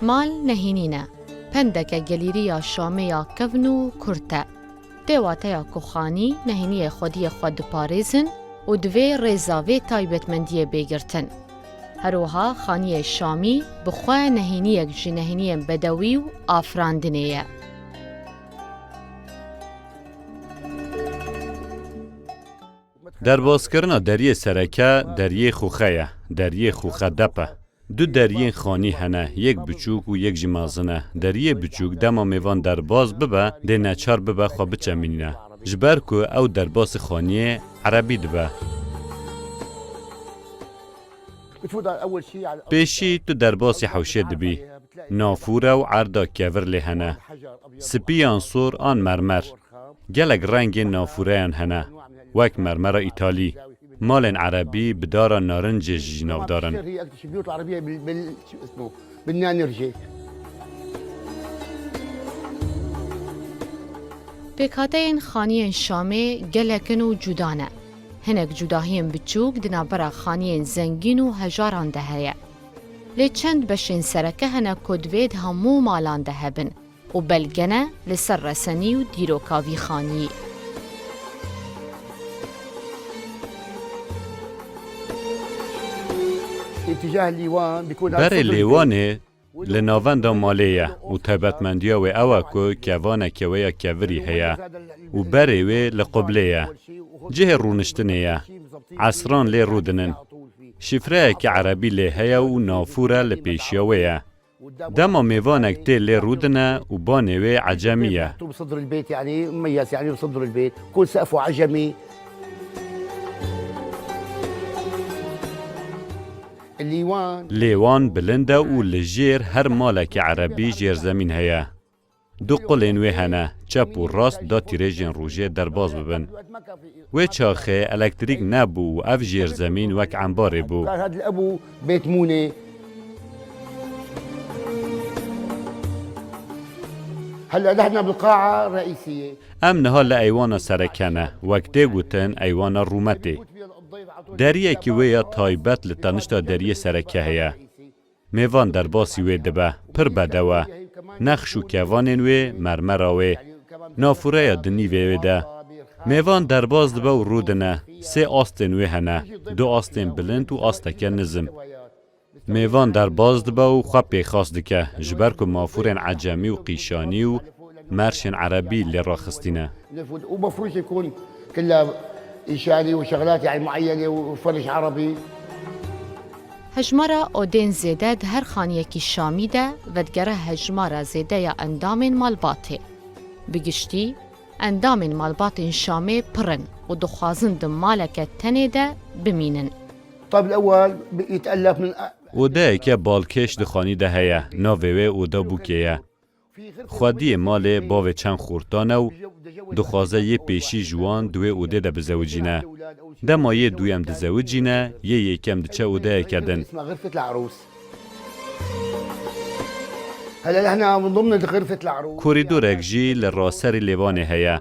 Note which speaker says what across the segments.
Speaker 1: مال نهینینه پندک گلیریا شامیا کونو کرته دیواتیا کخانی نهینی خودی خود پاریزن و دوی رزاوی تایبتمندی بگرتن. هروها خانی شامی بخواه نهینی جی نهینی بدوی و آفراندنیه.
Speaker 2: دربازکرنا دریه سرکه دریه خوخه دریه خوخه دپه. دو دریه خانی هنه یک بچوک و یک جمازنه. دریه بچوک دما میوان درباز ببه ده نچار ببه خواه بچمینه. جبر که او درباز خانی عربی دبه. پیشی تو درباز حوشه دبی. نافوره و عردا کور لهنه. سپیان سور آن مرمر. گلگ رنگ نافوره هنه. وک مرمر ایتالی. مال عربی بدار نارنج جناب دارن.
Speaker 1: پیکاته این خانی شامی گلکن و جدانه. هنک جداهیم بچوک دنابرا خانی زنگین و هجاران دهیه. لی چند بشین سرکه هنک کدوید همو مالان دهبن و بلگنه لسر رسنی و دیروکاوی خانی.
Speaker 2: بر لیوانه لناوند مالیه و تایبتمندیا و اوه که کوانه کویا کوری هیا و بره و لقبلیه جه رونشتنیه عصران لی رودنن شفره که عربی لی هیا و نافوره لپیشیویه دما میوانک تی لی رودنه و بانه و عجمیه
Speaker 3: بصدر البيت يعني مميز يعني بصدر البيت كل سقفه عجمي.
Speaker 2: لیوان بلنده و لجیر هر مالک عربی جیر زمین هیا. دو قلین وی هنه چپ و راست دا تیریجین روژه در باز ببن. وی چاخه الکتریک نبو و اف جیر زمین وک عنباره بو.
Speaker 3: هذا الابو بيت مونه. هلا نحن بالقاعة الرئيسية.
Speaker 2: امنها لأيوانا سرکانه وک دیگوتن ایوانا رومته. دریه که ویا تایبت لطنشتا دریه سرکه هیا. میوان در باسی وی دبه پر بدوه. نخشو کوانین وی مرمراوی. نافوره دنی وی ده. میوان در باز دبه و رودنه. سه آستین وی هنه. دو آستین بلند و آستکه نزم. میوان در باز دبه و خواه پیخاص دکه. جبر که مافورین عجمی و قیشانی و مرشن عربی لراخستینه.
Speaker 3: ومفروض يكون كلها إشاري وشغلات يعني معينة وفرش عربي.
Speaker 1: هجمارا اودین زیده ده هر خانیکی شامی ده و دگره هجمارا زیده یا اندام مالباته. بگشتی اندام مالبات شامی پرن و دخوازن ده مالک تنه ده بمینن.
Speaker 3: طب الأول يتألف من
Speaker 2: او ده که بالکش دخانی ده هیا ناوه او ده بوکیه. خودی مال باوه چند خورتانه و دخوازه یه پیشی جوان دوی اوده ده بزوجینه. ده ما یه دویم ده زوجینه یه یکم ده چه اوده کدن.
Speaker 3: اسمها غرفة العروس. هلا نحن من ضمن غرفة العروس.
Speaker 2: کوریدور اکجی لراسر لیوانه هیا.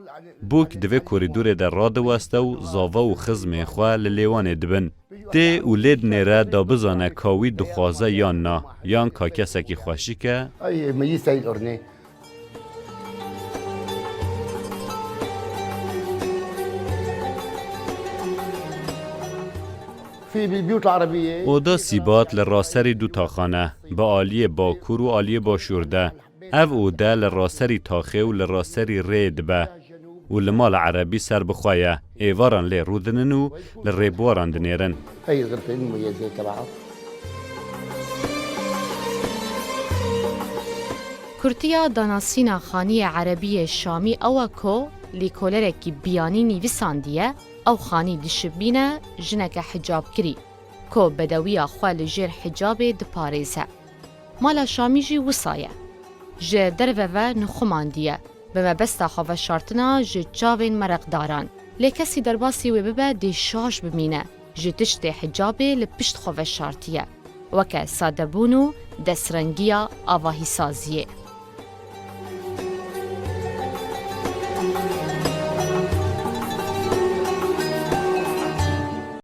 Speaker 2: بوک دوی کوریدور ده راده واسته و زاوه و خزم خواه لیوانه دبن. ده اولید نیره دا بزانه کاوی دخوازه یا نا یان کا کسکی خوشی که
Speaker 3: أي ميزة هاي القرنة. في بالبيوت العربية.
Speaker 2: اودا سیبات لراسری دو تاخانه با آلی باکور و آلی باشورده. او اودا لراسری تاخه و لراسری رید به و لمال عربی سر بخواه ایواران لی رودنن و لریبواران دنیرن.
Speaker 3: هاي الغرفة المميزة تبعها.
Speaker 1: کورتیا داناسینا خانی عربی شامی اوه کو لیکولرکی بیانی نیویساندیه او خانی دشبینه جنک حجاب کری کو بدویا خوال جیر حجاب دپاریزه. مالا شامی جی وصایه. جه دروه و نخماندیه. به مبستا خواه شارتنا جه چاوین مرق داران. لی کسی در باسی و ببه دی شاش بمینه. جه تشت حجابه لپشت خواه شارتیه. وکه ساده بونو دسترنگیا آواهی سازیه.